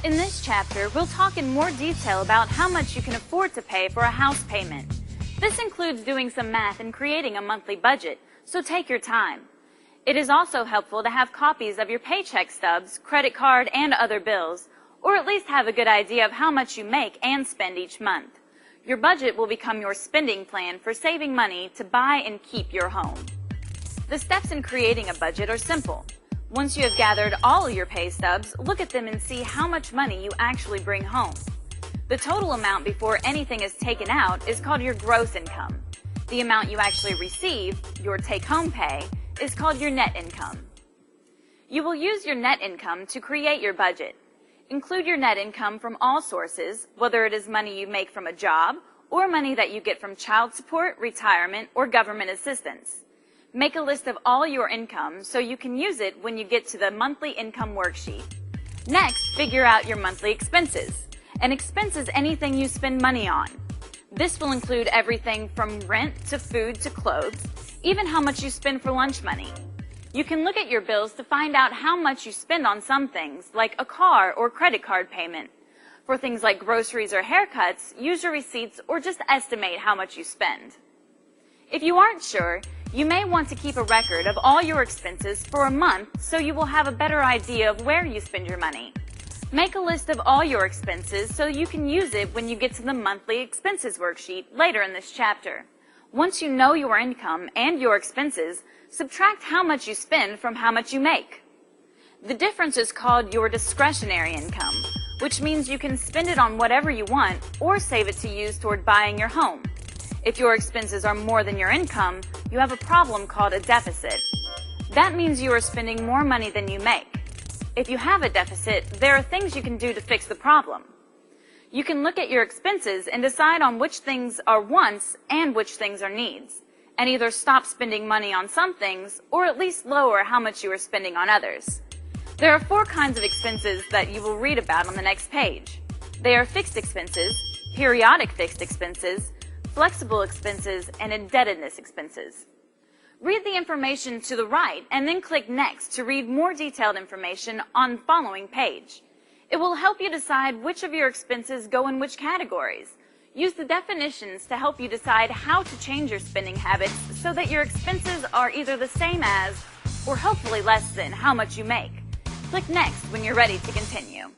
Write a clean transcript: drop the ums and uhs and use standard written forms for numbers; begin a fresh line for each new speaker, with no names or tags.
In this chapter, we'll talk in more detail about how much you can afford to pay for a house payment. This includes doing some math and creating a monthly budget, so take your time. It is also helpful to have copies of your paycheck stubs, credit card, and other bills, or at least have a good idea of how much you make and spend each month. Your budget will become your spending plan for saving money to buy and keep your home. The steps in creating a budget are simple. Once you have gathered all of your pay stubs, look at them and see how much money you actually bring home. The total amount before anything is taken out is called your gross income. The amount you actually receive, your take-home pay, is called your net income. You will use your net income to create your budget. Include your net income from all sources, whether it is money you make from a job or money that you get from child support, retirement, or government assistance. Make a list of all your income so you can use it when you get to the monthly income worksheet. Next, figure out your monthly expenses. An expense is anything you spend money on. This will include everything from rent to food to clothes, even how much you spend for lunch money. You can look at your bills to find out how much you spend on some things, like a car or credit card payment. For things like groceries or haircuts, use your receipts or just estimate how much you spend. If you aren't sure, you may want to keep a record of all your expenses for a month so you will have a better idea of where you spend your money. Make a list of all your expenses so you can use it when you get to the monthly expenses worksheet later in this chapter. Once you know your income and your expenses, subtract how much you spend from how much you make. The difference is called your discretionary income, which means you can spend it on whatever you want or save it to use toward buying your home. If your expenses are more than your income, you have a problem called a deficit. That means you are spending more money than you make. If you have a deficit, there are things you can do to fix the problem. You can look at your expenses and decide on which things are wants and which things are needs, and either stop spending money on some things or at least lower how much you are spending on others. There are 4 kinds of expenses that you will read about on the next page. They are fixed expenses, periodic fixed expenses, flexible expenses, and indebtedness expenses. Read the information to the right and then click Next to read more detailed information on the following page. It will help you decide which of your expenses go in which categories. Use the definitions to help you decide how to change your spending habits so that your expenses are either the same as or hopefully less than how much you make. Click Next when you're ready to continue.